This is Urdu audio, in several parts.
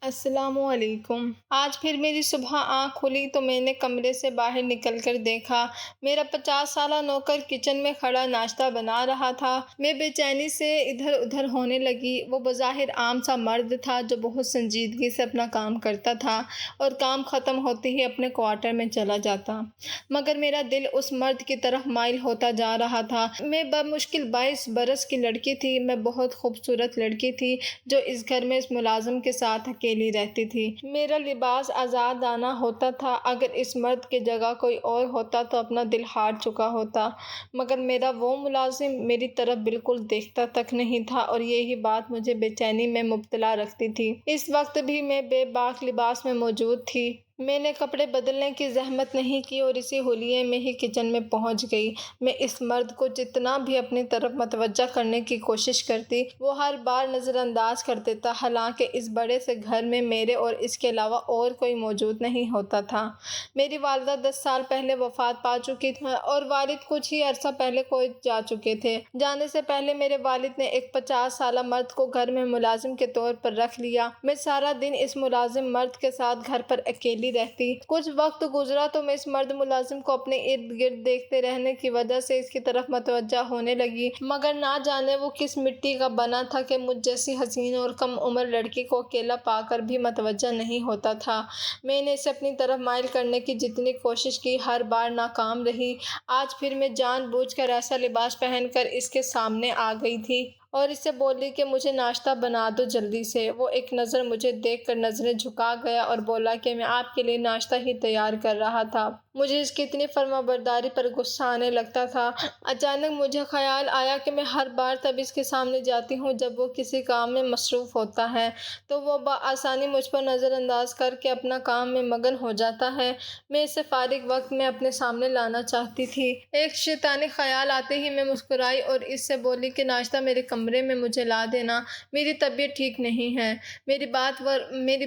السلام علیکم۔ آج پھر میری صبح آنکھ کھلی تو میں نے کمرے سے باہر نکل کر دیکھا، میرا 50 سالہ نوکر کچن میں کھڑا ناشتہ بنا رہا تھا۔ میں بے چینی سے ادھر ادھر ہونے لگی۔ وہ بظاہر عام سا مرد تھا جو بہت سنجیدگی سے اپنا کام کرتا تھا اور کام ختم ہوتے ہی اپنے کوارٹر میں چلا جاتا، مگر میرا دل اس مرد کی طرف مائل ہوتا جا رہا تھا۔ میں بمشکل 22 برس کی لڑکی تھی۔ میں بہت خوبصورت لڑکی تھی جو اس گھر میں اس ملازم کے ساتھ اکیلی رہتی تھی۔ میرا لباس آزادانہ ہوتا تھا، اگر اس مرد کی جگہ کوئی اور ہوتا تو اپنا دل ہار چکا ہوتا، مگر میرا وہ ملازم میری طرف بالکل دیکھتا تک نہیں تھا اور یہی بات مجھے بے چینی میں مبتلا رکھتی تھی۔ اس وقت بھی میں بے باک لباس میں موجود تھی۔ میں نے کپڑے بدلنے کی زحمت نہیں کی اور اسی حلیے میں ہی کچن میں پہنچ گئی۔ میں اس مرد کو جتنا بھی اپنی طرف متوجہ کرنے کی کوشش کرتی، وہ ہر بار نظر انداز کر دیتا، حالانکہ اس بڑے سے گھر میں میرے اور اس کے علاوہ اور کوئی موجود نہیں ہوتا تھا۔ میری والدہ 10 سال پہلے وفات پا چکی تھیں اور والد کچھ ہی عرصہ پہلے کویت جا چکے تھے۔ جانے سے پہلے میرے والد نے ایک 50 سالہ مرد کو گھر میں ملازم کے طور پر رکھ لیا۔ میں سارا دن اس ملازم مرد کے ساتھ گھر پر اکیلی رہتی۔ کچھ وقت گزرا تو میں اس مرد ملازم کو اپنے ارد گرد دیکھتے رہنے کی وجہ سے اس کی طرف متوجہ ہونے لگی، مگر نہ جانے وہ کس مٹی کا بنا تھا کہ مجھ جیسی حسین اور کم عمر لڑکی کو اکیلا پا کر بھی متوجہ نہیں ہوتا تھا۔ میں نے اسے اپنی طرف مائل کرنے کی جتنی کوشش کی، ہر بار ناکام رہی۔ آج پھر میں جان بوجھ کر ایسا لباس پہن کر اس کے سامنے آ گئی تھی اور اس سے بولی کہ مجھے ناشتہ بنا دو جلدی سے۔ وہ ایک نظر مجھے دیکھ کر نظریں جھکا گیا اور بولا کہ میں آپ کے لیے ناشتہ ہی تیار کر رہا تھا۔ مجھے اس کی اتنی فرمانبرداری پر غصہ آنے لگتا تھا۔ اچانک مجھے خیال آیا کہ میں ہر بار تب اس کے سامنے جاتی ہوں جب وہ کسی کام میں مصروف ہوتا ہے، تو وہ بآسانی مجھ پر نظر انداز کر کے اپنا کام میں مگن ہو جاتا ہے۔ میں اسے فارغ وقت میں اپنے سامنے لانا چاہتی تھی۔ ایک شیطانی خیال آتے ہی میں مسکرائی اور اس سے بولی کہ ناشتہ میرے کمرے میں مجھے لا دینا، میری طبیعت ٹھیک نہیں ہے۔ میری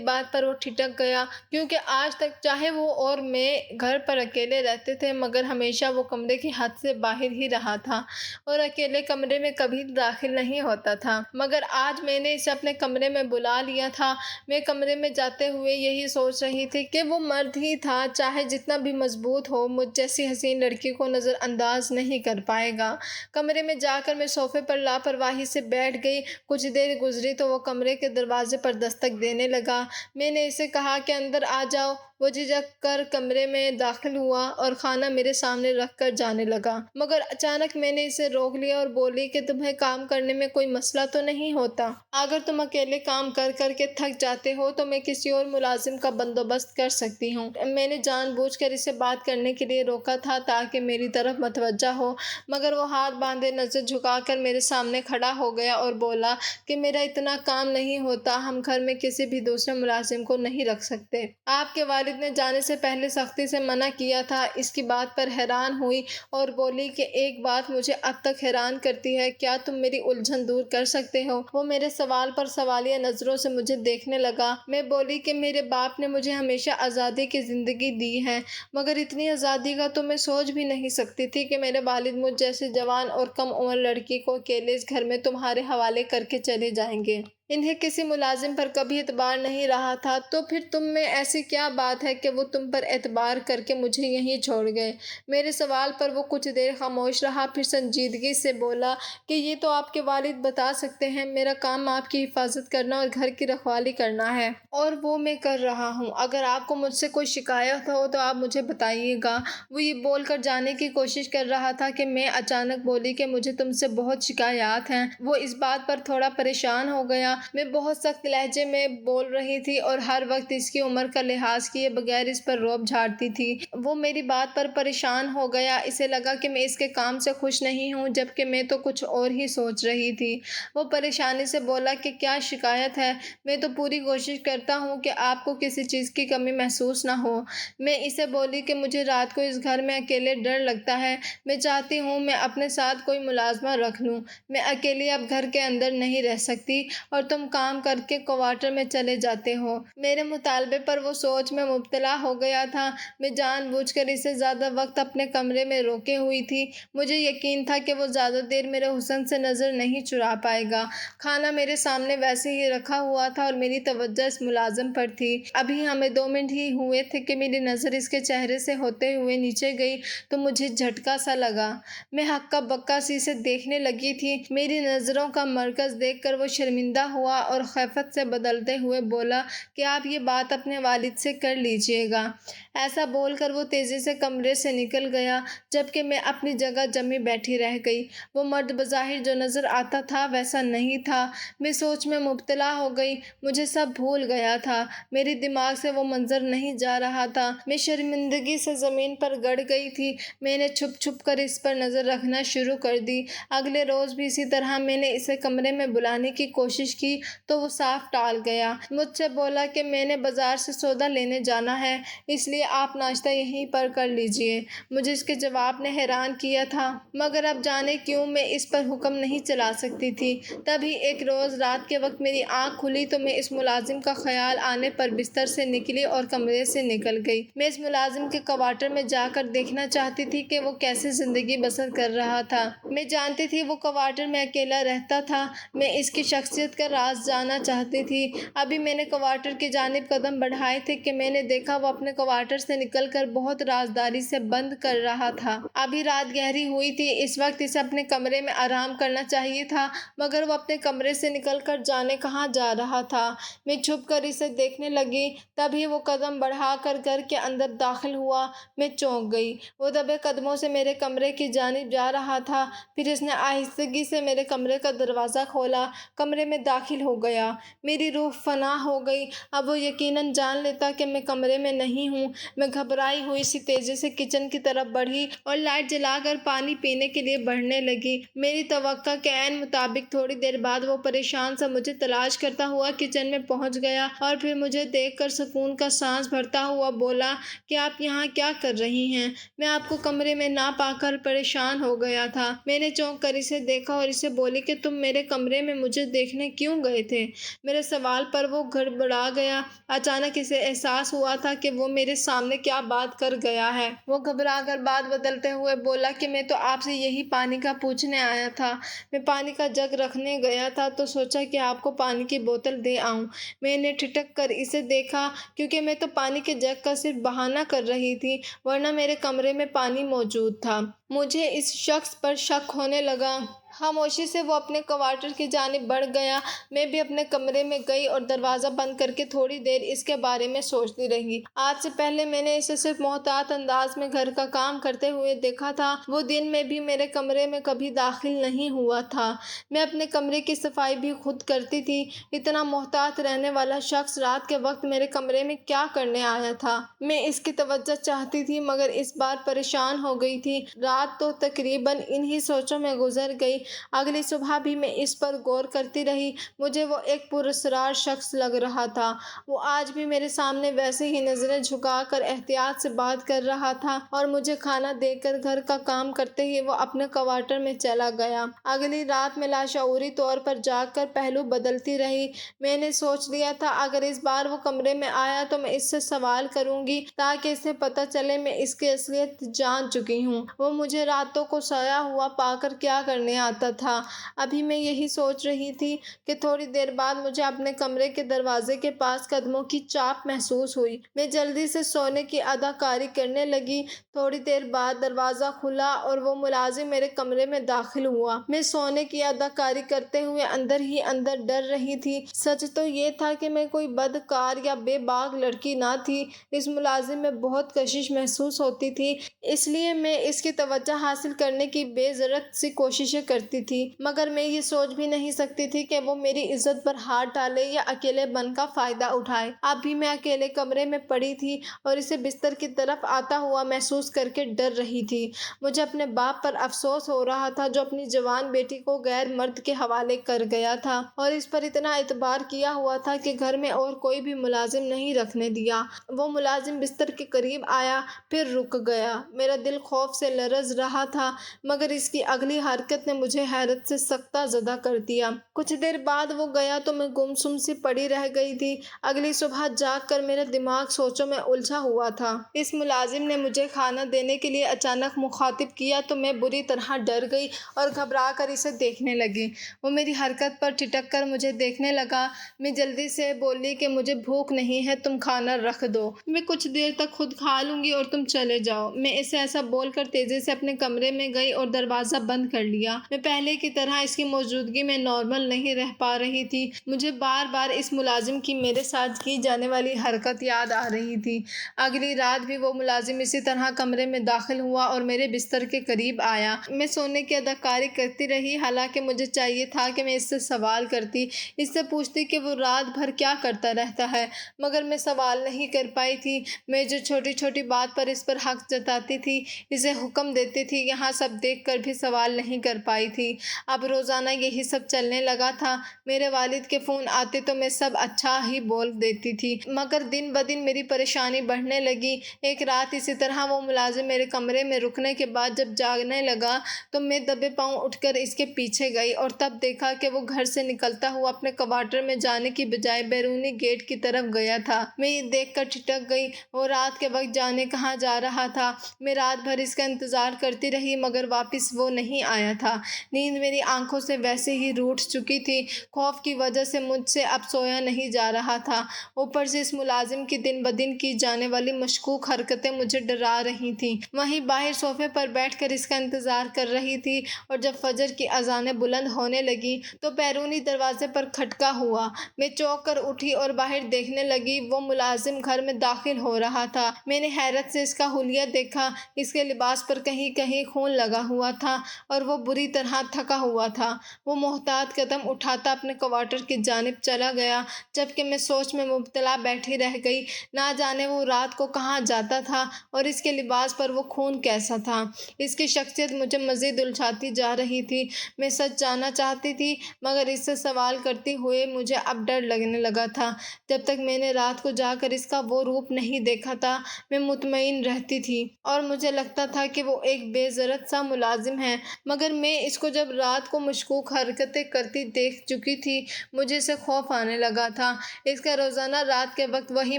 بات پر وہ ٹھٹک گیا، کیونکہ آج تک چاہے وہ اور میں گھر پر اکیلے رہتے تھے، مگر ہمیشہ وہ کمرے کی حد سے باہر ہی رہا تھا اور اکیلے کمرے میں کبھی داخل نہیں ہوتا تھا۔ مگر آج میں نے اسے اپنے کمرے میں بلا لیا تھا۔ میں کمرے میں جاتے ہوئے یہی سوچ رہی تھی کہ وہ مرد ہی تھا، چاہے جتنا بھی مضبوط ہو، مجھ جیسی حسین لڑکی کو نظر انداز نہیں کر پائے گا۔ کمرے میں جا کر میں صوفے پر لاپرواہی سے بیٹھ گئی۔ کچھ دیر گزری تو وہ کمرے کے دروازے پر دستک دینے لگا۔ میں نے اسے کہا کہ اندر آ جاؤ۔ وہ جھجک کر کمرے میں داخل ہوا اور کھانا میرے سامنے رکھ کر جانے لگا، مگر اچانک میں نے اسے روک لیا اور بولی کہ تمہیں کام کرنے میں کوئی مسئلہ تو نہیں ہوتا؟ اگر تم اکیلے کام کر کر کے تھک جاتے ہو تو میں کسی اور ملازم کا بندوبست کر سکتی ہوں۔ میں نے جان بوجھ کر اسے بات کرنے کے لیے روکا تھا تاکہ میری طرف متوجہ ہو، مگر وہ ہاتھ باندھے نظر جھکا کر میرے سامنے کھڑا ہو گیا اور بولا کہ میرا اتنا کام نہیں ہوتا، ہم گھر میں کسی بھی دوسرے ملازم کو نہیں رکھ سکتے۔ آپ کے والد نے جانے سے پہلے سختی سے منع کیا تھا۔ اس کی بات پر حیران ہوئی اور بولی کہ ایک بات مجھے اب تک حیران کرتی ہے، کیا تم میری الجھن دور کر سکتے ہو؟ وہ میرے سوال پر سوالیہ نظروں سے مجھے دیکھنے لگا۔ میں بولی کہ میرے باپ نے مجھے ہمیشہ آزادی کی زندگی دی ہے، مگر اتنی آزادی کا تو میں سوچ بھی نہیں سکتی تھی کہ میرے والد مجھ جیسی جوان اور کم عمر لڑکی کو اکیلے اس گھر میں تمہارے حوالے کر کے چلے جائیں گے۔ انہیں کسی ملازم پر کبھی اعتبار نہیں رہا تھا، تو پھر تم میں ایسی کیا بات ہے کہ وہ تم پر اعتبار کر کے مجھے یہیں چھوڑ گئے؟ میرے سوال پر وہ کچھ دیر خاموش رہا، پھر سنجیدگی سے بولا کہ یہ تو آپ کے والد بتا سکتے ہیں، میرا کام آپ کی حفاظت کرنا اور گھر کی رکھوالی کرنا ہے، اور وہ میں کر رہا ہوں۔ اگر آپ کو مجھ سے کوئی شکایت ہو تو آپ مجھے بتائیے گا۔ وہ یہ بول کر جانے کی کوشش کر رہا تھا کہ میں اچانک بولی کہ مجھے تم سے بہت شکایات ہیں۔ وہ اس بات پر تھوڑا پریشان ہو گیا۔ میں بہت سخت لہجے میں بول رہی تھی اور ہر وقت اس کی عمر کا لحاظ کیے بغیر اس پر رعب جھاڑتی تھی۔ وہ میری بات پر پریشان ہو گیا۔ اسے لگا کہ میں اس کے کام سے خوش نہیں ہوں، جبکہ میں تو کچھ اور ہی سوچ رہی تھی۔ وہ پریشانی سے بولا کہ کیا شکایت ہے؟ میں تو پوری کوشش کرتا ہوں کہ آپ کو کسی چیز کی کمی محسوس نہ ہو۔ میں اسے بولی کہ مجھے رات کو اس گھر میں اکیلے ڈر لگتا ہے۔ میں چاہتی ہوں میں اپنے ساتھ کوئی ملازمہ رکھ لوں۔ میں اکیلی اب گھر کے اندر نہیں رہ سکتی اور تم کام کر کے کوارٹر میں چلے جاتے ہو۔ میرے مطالبے پر وہ سوچ میں مبتلا ہو گیا تھا۔ میں جان بوجھ کر اسے زیادہ وقت اپنے کمرے میں روکے ہوئی تھی۔ مجھے یقین تھا کہ وہ زیادہ دیر میرے حسن سے نظر نہیں چرا پائے گا۔ کھانا میرے سامنے ویسے ہی رکھا ہوا تھا اور میری توجہ اس ملازم پر تھی۔ ابھی ہمیں 2 منٹ ہی ہوئے تھے کہ میری نظر اس کے چہرے سے ہوتے ہوئے نیچے گئی تو مجھے جھٹکا سا لگا۔ میں ہکا بکا سی اسے دیکھنے لگی تھی۔ میری نظروں کا مرکز دیکھ کر وہ شرمندہ ہوا اور خیفت سے بدلتے ہوئے بولا کہ آپ یہ بات اپنے والد سے کر لیجیے گا۔ ایسا بول کر وہ تیزی سے کمرے سے نکل گیا جبکہ میں اپنی جگہ جمی بیٹھی رہ گئی۔ وہ مرد بظاہر جو نظر آتا تھا ویسا نہیں تھا۔ میں سوچ میں مبتلا ہو گئی۔ مجھے سب بھول گیا تھا۔ میرے دماغ سے وہ منظر نہیں جا رہا تھا۔ میں شرمندگی سے زمین پر گڑ گئی تھی۔ میں نے چھپ چھپ کر اس پر نظر رکھنا شروع کر دی۔ اگلے روز بھی اسی طرح میں نے اسے کمرے میں بلانے کی کوشش کی تو وہ صاف ٹال گیا۔ مجھ سے بولا کہ میں نے بازار سے سودا لینے جانا ہے، اس لیے آپ ناشتہ یہیں پر کر لیجیے۔ مجھے اس کے جواب نے حیران کیا تھا، مگر اب جانے کیوں میں اس پر حکم نہیں چلا سکتی تھی۔ تبھی ایک روز رات کے وقت میری آنکھ کھلی تو میں اس ملازم کا خیال آنے پر بستر سے نکلی اور کمرے سے نکل گئی۔ میں اس ملازم کے کوارٹر میں جا کر دیکھنا چاہتی تھی کہ وہ کیسے زندگی بسر کر رہا تھا۔ میں جانتی تھی وہ کوارٹر میں اکیلا رہتا تھا۔ میں اس کی شخصیت کا راز جاننا چاہتی تھی۔ ابھی میں نے کوارٹر کی جانب قدم بڑھائے تھے کہ میں نے دیکھا وہ اپنے کوارٹر سے نکل کر بہت رازداری سے بند کر رہا تھا۔ ابھی رات گہری ہوئی تھی، اس وقت اسے اپنے کمرے میں آرام کرنا چاہیے تھا، مگر وہ اپنے کمرے سے نکل کر جانے کہاں جا رہا تھا۔ میں چھپ کر اسے دیکھنے لگی۔ تبھی وہ قدم بڑھا کر گھر کے اندر داخل ہوا۔ میں چونک گئی۔ وہ دبے قدموں سے میرے کمرے کی جانب جا رہا تھا، پھر اس نے آہستگی سے میرے کمرے کا دروازہ کھولا، کمرے میں داخل ہو گیا۔ میری روح فنا ہو گئی۔ اب وہ یقیناً جان لیتا کہ میں کمرے میں نہیں ہوں۔ میں گھبرائی ہوئی سی تیزی سے کچن کی طرف بڑھی اور لائٹ جلا کر پانی پینے کے لیے بڑھنے لگی۔ میری توقع کے عین مطابق تھوڑی دیر بعد وہ پریشان سا مجھے تلاش کرتا ہوا کچن میں پہنچ گیا اور پھر مجھے دیکھ کر سکون کا سانس بھرتا ہوا بولا کہ آپ یہاں کیا کر رہی ہیں؟ میں آپ کو کمرے میں نہ پا کر پریشان ہو گیا تھا۔ میں نے چونک کر اسے دیکھا اور اسے بولی کہ تم میرے کمرے میں مجھے دیکھنے کیوں گئے تھے؟ میرے سوال پر وہ گڑبڑا گیا۔ اچانک اسے احساس ہوا تھا کہ وہ میرے سامنے کیا بات کر گیا ہے۔ وہ گھبرا کر بات بدلتے ہوئے بولا کہ میں تو آپ سے یہی پانی کا پوچھنے آیا تھا۔ میں پانی کا جگ رکھنے گیا تھا تو سوچا کہ آپ کو پانی کی بوتل دے آؤں۔ میں نے ٹھٹک کر اسے دیکھا کیونکہ میں تو پانی کے جگ کا صرف بہانہ کر رہی تھی، ورنہ میرے کمرے میں پانی موجود تھا۔ مجھے اس شخص پر شک ہونے لگا۔ خاموشی سے وہ اپنے کوارٹر کی جانب بڑھ گیا۔ میں بھی اپنے کمرے میں گئی اور دروازہ بند کر کے تھوڑی دیر اس کے بارے میں سوچتی رہی۔ آج سے پہلے میں نے اسے صرف محتاط انداز میں گھر کا کام کرتے ہوئے دیکھا تھا۔ وہ دن میں بھی میرے کمرے میں کبھی داخل نہیں ہوا تھا۔ میں اپنے کمرے کی صفائی بھی خود کرتی تھی۔ اتنا محتاط رہنے والا شخص رات کے وقت میرے کمرے میں کیا کرنے آیا تھا؟ میں اس کی توجہ چاہتی تھی مگر اس بار پریشان ہو گئی تھی۔ رات تو تقریباً انہی سوچوں میں گزر گئی۔ اگلی صبح بھی میں اس پر غور کرتی رہی۔ مجھے وہ ایک پراسرار شخص لگ رہا تھا۔ وہ آج بھی میرے سامنے ویسے ہی نظریں جھکا کر احتیاط سے بات کر رہا تھا اور مجھے کھانا دے کر گھر کا کام کرتے ہی وہ اپنے کوارٹر میں چلا گیا۔ اگلی رات میں لاشعوری طور پر جاگ کر پہلو بدلتی رہی۔ میں نے سوچ لیا تھا اگر اس بار وہ کمرے میں آیا تو میں اس سے سوال کروں گی تاکہ اسے پتہ چلے میں اس کی اصلیت جان چکی ہوں۔ وہ مجھے راتوں کو سویا ہوا پا کر کیا کرنے آتا تھا۔ ابھی میں یہی سوچ رہی تھی کہ تھوڑی دیر بعد مجھے اپنے کمرے کے دروازے کے پاس قدموں کی چاپ محسوس ہوئی۔ میں جلدی سے سونے کی اداکاری کرنے لگی۔ تھوڑی دیر بعد دروازہ کھلا اور وہ ملازم میرے کمرے میں داخل ہوا۔ میں سونے کی اداکاری کرتے ہوئے اندر ہی اندر ڈر رہی تھی۔ سچ تو یہ تھا کہ میں کوئی بدکار یا بے باک لڑکی نہ تھی۔ اس ملازم میں بہت کشش محسوس ہوتی تھی، اس لیے میں اس کی توجہ حاصل کرنے کی بے ضرورت سی کوششیں کرتی تھی، مگر میں یہ سوچ بھی نہیں سکتی تھی کہ وہ میری عزت پر ہاتھ ڈالے یا اکیلے بن کا فائدہ اٹھائے۔ اب بھی میں اکیلے کمرے میں پڑی تھی اور اسے بستر کی طرف آتا ہوا محسوس کر کے ڈر رہی تھی۔ مجھے اپنے باپ پر افسوس ہو رہا تھا جو اپنی جوان بیٹی کو غیر مرد کے حوالے کر گیا تھا اور اس پر اتنا اعتبار کیا ہوا تھا کہ گھر میں اور کوئی بھی ملازم نہیں رکھنے دیا۔ وہ ملازم بستر کے قریب آیا، پھر رک گیا۔ میرا دل خوف سے لرز رہا تھا، مگر اس کی اگلی حرکت نے مجھے مجھے حیرت سے سکتہ زدہ کر دیا۔ کچھ دیر بعد وہ گیا تو میں گمسم سی پڑی رہ گئی تھی۔ اگلی صبح جاگ کر میرا دماغ سوچوں میں الجھا ہوا تھا۔ اس ملازم نے مجھے کھانا دینے کے لیے اچانک مخاطب کیا تو میں بری طرح ڈر گئی اور گھبرا کر اسے دیکھنے لگی۔ وہ میری حرکت پر ٹھٹک کر مجھے دیکھنے لگا۔ میں جلدی سے بولی کہ مجھے بھوک نہیں ہے، تم کھانا رکھ دو، میں کچھ دیر تک خود کھا لوں گی اور تم چلے جاؤ۔ میں اسے ایسا بول کر تیزی سے اپنے کمرے میں گئی اور دروازہ بند کر لیا۔ میں پہلے کی طرح اس کی موجودگی میں نارمل نہیں رہ پا رہی تھی۔ مجھے بار بار اس ملازم کی میرے ساتھ کی جانے والی حرکت یاد آ رہی تھی۔ اگلی رات بھی وہ ملازم اسی طرح کمرے میں داخل ہوا اور میرے بستر کے قریب آیا۔ میں سونے کی اداکاری کرتی رہی، حالانکہ مجھے چاہیے تھا کہ میں اس سے سوال کرتی، اس سے پوچھتی کہ وہ رات بھر کیا کرتا رہتا ہے، مگر میں سوال نہیں کر پائی تھی۔ میں جو چھوٹی چھوٹی بات پر اس پر حق جتاتی تھی، اسے حکم دیتی تھی، یہاں سب دیکھ کر بھی سوال نہیں کر پائی تھی۔ اب روزانہ یہی سب چلنے لگا تھا۔ میرے والد کے فون آتے تو میں سب اچھا ہی بول دیتی تھی، مگر دن بدن میری پریشانی بڑھنے لگی۔ ایک رات اسی طرح وہ ملازم میرے کمرے میں رکنے کے بعد جب جاگنے لگا تو میں دبے پاؤں اٹھ کر اس کے پیچھے گئی اور تب دیکھا کہ وہ گھر سے نکلتا ہوا اپنے کوارٹر میں جانے کی بجائے بیرونی گیٹ کی طرف گیا تھا۔ میں یہ دیکھ کر ٹھٹک گئی۔ وہ رات کے وقت جانے کہاں جا رہا تھا؟ میں رات بھر اس کا انتظار کرتی رہی مگر واپس وہ نہیں آیا تھا۔ نیند میری آنکھوں سے ویسے ہی روٹھ چکی تھی۔ خوف کی وجہ سے مجھ سے اب سویا نہیں جا رہا تھا۔ اوپر سے اس ملازم کی دن بدن کی جانے والی مشکوک حرکتیں مجھے ڈرا رہی تھیں۔ وہیں باہر صوفے پر بیٹھ کر اس کا انتظار کر رہی تھی اور جب فجر کی اذانیں بلند ہونے لگیں تو بیرونی دروازے پر کھٹکا ہوا۔ میں چونک کر اٹھی اور باہر دیکھنے لگی۔ وہ ملازم گھر میں داخل ہو رہا تھا۔ میں نے حیرت سے اس کا حلیہ دیکھا۔ اس کے لباس پر کہیں کہیں خون لگا ہوا تھا اور وہ بری طرح تھکا ہوا تھا۔ وہ محتاط قدم اٹھاتا اپنے کوارٹر کی جانب چلا گیا، جبکہ میں سوچ میں مبتلا بیٹھی رہ گئی۔ نہ جانے وہ رات کو کہاں جاتا تھا اور اس کے لباس پر وہ خون کیسا تھا؟ اس کی شخصیت مجھے مزید الجھاتی جا رہی تھی۔ میں سچ جاننا چاہتی تھی مگر اس سے سوال کرتے ہوئے مجھے اب ڈر لگنے لگا تھا۔ جب تک میں نے رات کو جا کر اس کا وہ روپ نہیں دیکھا تھا میں مطمئن رہتی تھی اور مجھے لگتا تھا کہ وہ ایک بے ضرورت سا ملازم ہے، مگر میں اس کو جب رات کو مشکوک حرکتیں کرتی دیکھ چکی تھی مجھے اسے خوف آنے لگا تھا۔ اس کا روزانہ رات کے وقت وہی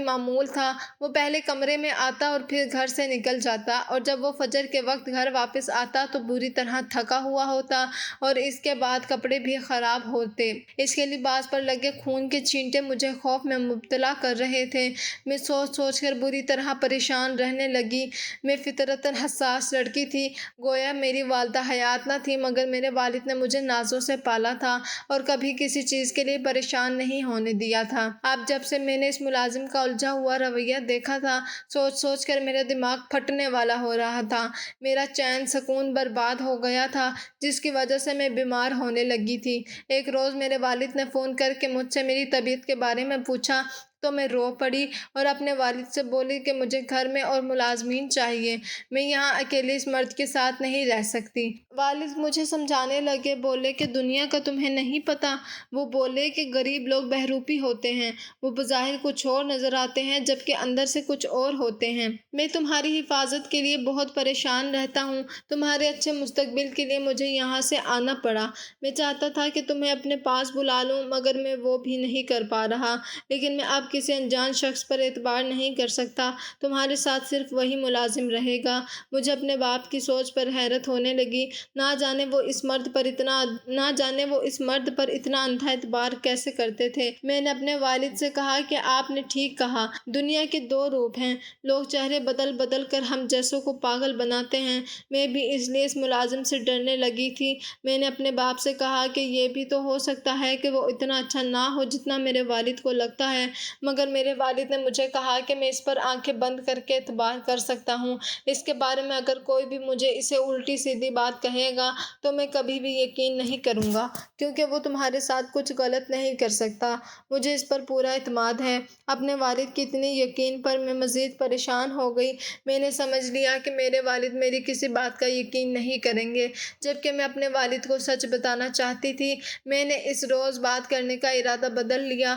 معمول تھا۔ وہ پہلے کمرے میں آتا اور پھر گھر سے نکل جاتا اور جب وہ فجر کے وقت گھر واپس آتا تو بری طرح تھکا ہوا ہوتا اور اس کے بعد کپڑے بھی خراب ہوتے۔ اس کے لباس پر لگے خون کے چھینٹے مجھے خوف میں مبتلا کر رہے تھے۔ میں سوچ سوچ کر بری طرح پریشان رہنے لگی۔ میں فطرتاً حساس لڑکی تھی، گویا میری والدہ حیات نہ تھی مگر میرے والد نے مجھے نازوں سے پالا تھا اور کبھی کسی چیز کے لیے پریشان نہیں ہونے دیا تھا۔ اب جب سے میں نے اس ملازم کا الجھا ہوا رویہ دیکھا تھا سوچ سوچ کر میرا دماغ پھٹنے والا ہو رہا تھا۔ میرا چین سکون برباد ہو گیا تھا جس کی وجہ سے میں بیمار ہونے لگی تھی۔ ایک روز میرے والد نے فون کر کے مجھ سے میری طبیعت کے بارے میں پوچھا تو میں رو پڑی اور اپنے والد سے بولی کہ مجھے گھر میں اور ملازمین چاہیے، میں یہاں اکیلے اس مرد کے ساتھ نہیں رہ سکتی۔ والد مجھے سمجھانے لگے، بولے کہ دنیا کا تمہیں نہیں پتہ۔ وہ بولے کہ غریب لوگ بہروپی ہوتے ہیں، وہ بظاہر کچھ اور نظر آتے ہیں جبکہ اندر سے کچھ اور ہوتے ہیں۔ میں تمہاری حفاظت کے لیے بہت پریشان رہتا ہوں، تمہارے اچھے مستقبل کے لیے مجھے یہاں سے آنا پڑا۔ میں چاہتا تھا کہ تمہیں اپنے پاس بلا لوں مگر میں وہ بھی نہیں کر پا رہا، لیکن میں اب کسی انجان شخص پر اعتبار نہیں کر سکتا، تمہارے ساتھ صرف وہی ملازم رہے گا۔ مجھے اپنے باپ کی سوچ پر حیرت ہونے لگی، نہ جانے وہ اس مرد پر اتنا اندھا اعتبار کیسے کرتے تھے۔ میں نے اپنے والد سے کہا کہ آپ نے ٹھیک کہا، دنیا کے دو روپ ہیں، لوگ چہرے بدل بدل کر ہم جیسوں کو پاگل بناتے ہیں۔ میں بھی اس لیے اس ملازم سے ڈرنے لگی تھی۔ میں نے اپنے باپ سے کہا کہ یہ بھی تو ہو سکتا ہے کہ وہ اتنا اچھا نہ ہو جتنا میرے والد کو لگتا ہے، مگر میرے والد نے مجھے کہا کہ میں اس پر آنکھیں بند کر کے اعتبار کر سکتا ہوں، اس کے بارے میں اگر کوئی بھی مجھے اسے الٹی سیدھی بات کہے گا تو میں کبھی بھی یقین نہیں کروں گا کیونکہ وہ تمہارے ساتھ کچھ غلط نہیں کر سکتا۔ مجھے اس پر پورا اعتماد ہے۔ اپنے والد کی اتنی یقین پر میں مزید پریشان ہو گئی۔ میں نے سمجھ لیا کہ میرے والد میری کسی بات کا یقین نہیں کریں گے، جبکہ میں اپنے والد کو سچ بتانا چاہتی تھی۔ میں نے اس روز بات کرنے کا ارادہ بدل لیا،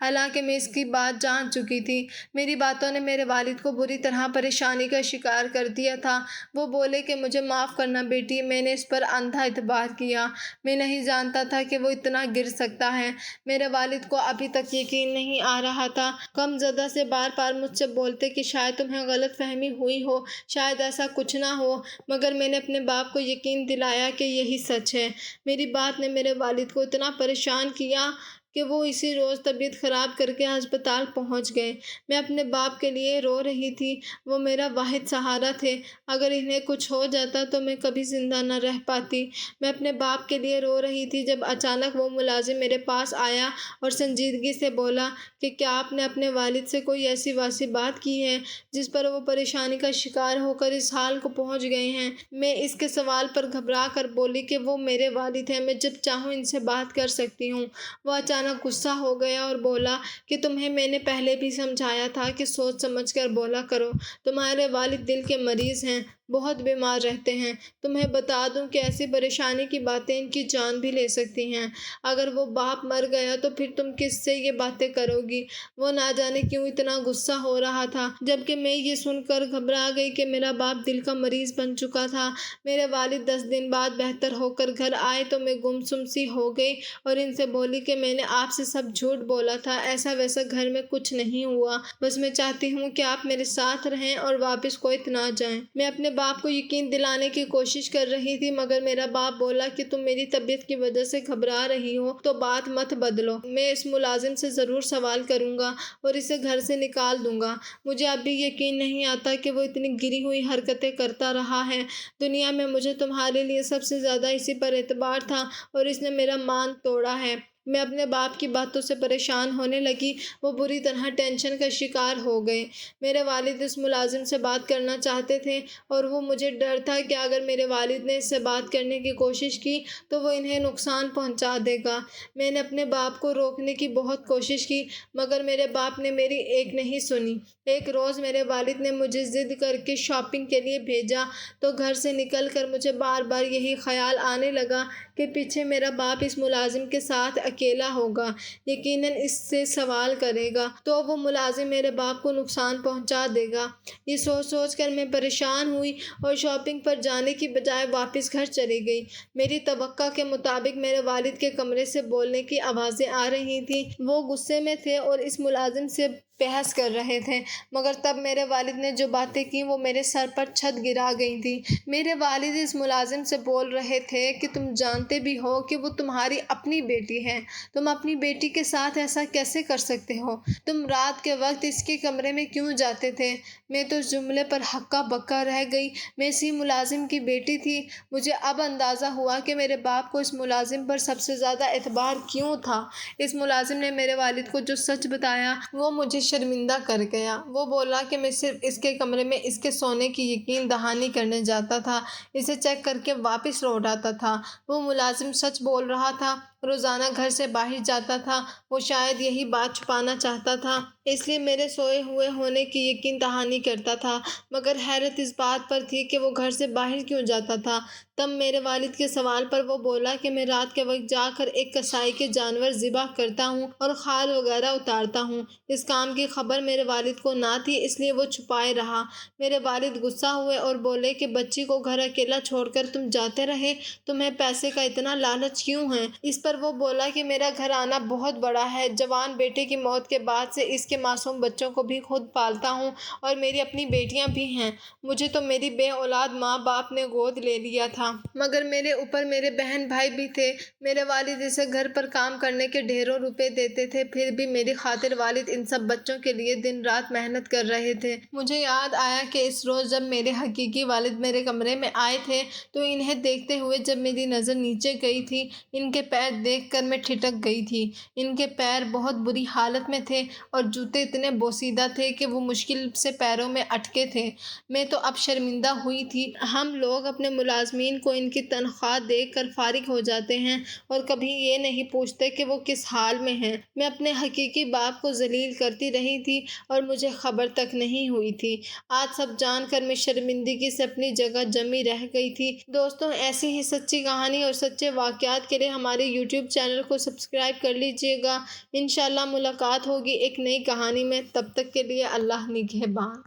حالانکہ میں اس کی بات جان چکی تھی۔ میری باتوں نے میرے والد کو بری طرح پریشانی کا شکار کر دیا تھا۔ وہ بولے کہ مجھے معاف کرنا بیٹی، میں نے اس پر اندھا اعتبار کیا، میں نہیں جانتا تھا کہ وہ اتنا گر سکتا ہے۔ میرے والد کو ابھی تک یقین نہیں آ رہا تھا۔ غم زدہ سے بار بار مجھ سے بولتے کہ شاید تمہیں غلط فہمی ہوئی ہو، شاید ایسا کچھ نہ ہو، مگر میں نے اپنے باپ کو یقین دلایا کہ یہی سچ ہے۔ میری بات نے میرے والد کو اتنا پریشان کیا کہ وہ اسی روز طبیعت خراب کر کے ہسپتال پہنچ گئے۔ میں اپنے باپ کے لیے رو رہی تھی، وہ میرا واحد سہارا تھے۔ اگر انہیں کچھ ہو جاتا تو میں کبھی زندہ نہ رہ پاتی۔ میں اپنے باپ کے لیے رو رہی تھی جب اچانک وہ ملازم میرے پاس آیا اور سنجیدگی سے بولا کہ کیا آپ نے اپنے والد سے کوئی ایسی واسی بات کی ہے جس پر وہ پریشانی کا شکار ہو کر اس حال کو پہنچ گئے ہیں؟ میں اس کے سوال پر گھبرا کر بولی کہ وہ میرے والد ہیں، میں جب چاہوں ان سے بات کر سکتی ہوں۔ وہ اچانک غصہ ہو گیا اور بولا کہ تمہیں میں نے پہلے بھی سمجھایا تھا کہ سوچ سمجھ کر بولا کرو، تمہارے والد دل کے مریض ہیں، بہت بیمار رہتے ہیں۔ تمہیں بتا دوں کہ ایسی پریشانی کی باتیں ان کی جان بھی لے سکتی ہیں۔ اگر وہ باپ مر گیا تو پھر تم کس سے یہ باتیں کرو گی؟ وہ نہ جانے کیوں اتنا غصہ ہو رہا تھا، جبکہ میں یہ سن کر گھبرا گئی کہ میرا باپ دل کا مریض بن چکا تھا۔ میرے والد 10 دن بعد بہتر ہو کر گھر آئے تو میں گمسم سی ہو گئی اور ان سے بولی کہ میں نے آپ سے سب جھوٹ بولا تھا، ایسا ویسا گھر میں کچھ نہیں ہوا، بس میں چاہتی ہوں کہ آپ میرے ساتھ رہیں اور واپس کویت نہ جائیں۔ میں اپنے باپ کو یقین دلانے کی کوشش کر رہی تھی، مگر میرا باپ بولا کہ تم میری طبیعت کی وجہ سے گھبرا رہی ہو تو بات مت بدلو، میں اس ملازم سے ضرور سوال کروں گا اور اسے گھر سے نکال دوں گا۔ مجھے اب بھی یقین نہیں آتا کہ وہ اتنی گری ہوئی حرکتیں کرتا رہا ہے۔ دنیا میں مجھے تمہارے لیے سب سے زیادہ اسی پر اعتبار تھا اور اس نے میرا مان توڑا ہے۔ میں اپنے باپ کی باتوں سے پریشان ہونے لگی، وہ بری طرح ٹینشن کا شکار ہو گئے۔ میرے والد اس ملازم سے بات کرنا چاہتے تھے اور وہ مجھے ڈر تھا کہ اگر میرے والد نے اس سے بات کرنے کی کوشش کی تو وہ انہیں نقصان پہنچا دے گا۔ میں نے اپنے باپ کو روکنے کی بہت کوشش کی، مگر میرے باپ نے میری ایک نہیں سنی۔ ایک روز میرے والد نے مجھے ضد کر کے شاپنگ کے لیے بھیجا تو گھر سے نکل کر مجھے بار بار یہی خیال آنے لگا کہ پیچھے میرا باپ اس ملازم کے ساتھ اکیلا ہوگا، یقیناً اس سے سوال کرے گا تو وہ ملازم میرے باپ کو نقصان پہنچا دے گا۔ یہ سوچ سوچ کر میں پریشان ہوئی اور شاپنگ پر جانے کی بجائے واپس گھر چلی گئی۔ میری توقع کے مطابق میرے والد کے کمرے سے بولنے کی آوازیں آ رہی تھیں، وہ غصے میں تھے اور اس ملازم سے بحث کر رہے تھے، مگر تب میرے والد نے جو باتیں کی وہ میرے سر پر چھت گرا گئی تھی۔ میرے والد اس ملازم سے بول رہے تھے کہ تم جانتے بھی ہو کہ وہ تمہاری اپنی بیٹی ہے، تم اپنی بیٹی کے ساتھ ایسا کیسے کر سکتے ہو؟ تم رات کے وقت اس کے کمرے میں کیوں جاتے تھے؟ میں تو اس جملے پر ہکا بکا رہ گئی، میں اسی ملازم کی بیٹی تھی۔ مجھے اب اندازہ ہوا کہ میرے باپ کو اس ملازم پر سب سے زیادہ اعتبار کیوں تھا۔ اس ملازم نے میرے والد کو جو سچ بتایا وہ مجھے شرمندہ کر گیا۔ وہ بولا کہ میں صرف اس کے کمرے میں اس کے سونے کی یقین دہانی کرنے جاتا تھا، اسے چیک کر کے واپس لوٹ آتا تھا۔ وہ ملازم سچ بول رہا تھا، روزانہ گھر سے باہر جاتا تھا، وہ شاید یہی بات چھپانا چاہتا تھا، اس لیے میرے سوئے ہوئے ہونے کی یقین دہانی کرتا تھا، مگر حیرت اس بات پر تھی کہ وہ گھر سے باہر کیوں جاتا تھا۔ تب میرے والد کے سوال پر وہ بولا کہ میں رات کے وقت جا کر ایک کسائی کے جانور ذبح کرتا ہوں اور خال وغیرہ اتارتا ہوں۔ اس کام کی خبر میرے والد کو نہ تھی، اس لیے وہ چھپائے رہا۔ میرے والد غصہ ہوئے اور بولے کہ بچی کو گھر اکیلا چھوڑ کر تم جاتے رہے، تمہیں پیسے کا اتنا لالچ کیوں ہے؟ اس پر وہ بولا کہ میرا گھر آنا بہت بڑا ہے، جوان بیٹے کی موت کے بعد سے اس کے معصوم بچوں کو بھی خود پالتا ہوں اور میری اپنی بیٹیاں بھی ہیں، مجھے تو میری بے اولاد ماں باپ نے گود لے لیا تھا، مگر میرے اوپر میرے بہن بھائی بھی تھے۔ میرے والد اسے گھر پر کام کرنے کے ڈھیروں روپے دیتے تھے، پھر بھی میری خاطر والد ان سب بچوں کے لیے دن رات محنت کر رہے تھے۔ مجھے یاد آیا کہ اس روز جب میرے حقیقی والد میرے کمرے میں آئے تھے تو انہیں دیکھتے ہوئے جب میری نظر نیچے گئی تھی، ان کے پیر دیکھ کر میں ٹھٹک گئی تھی۔ ان کے پیر بہت بری حالت میں تھے اور جوتے اتنے بوسیدہ تھے کہ وہ مشکل سے پیروں میں اٹکے تھے۔ میں تو اب شرمندہ ہوئی تھی۔ ہم لوگ اپنے ملازمین کو ان کی تنخواہ دیکھ کر فارغ ہو جاتے ہیں اور کبھی یہ نہیں پوچھتے کہ وہ کس حال میں ہیں۔ میں اپنے حقیقی باپ کو ذلیل کرتی رہی تھی اور مجھے خبر تک نہیں ہوئی تھی۔ آج سب جان کر میں شرمندگی سے اپنی جگہ جمی رہ گئی تھی۔ دوستوں، ایسی ہی سچی کہانی اور سچے واقعات کے لیے ہمارے یوٹیوب چینل کو سبسکرائب کر لیجیے گا۔ انشاءاللہ ملاقات ہوگی ایک نئی کہانی میں، تب تک کے لیے اللہ نگہبان۔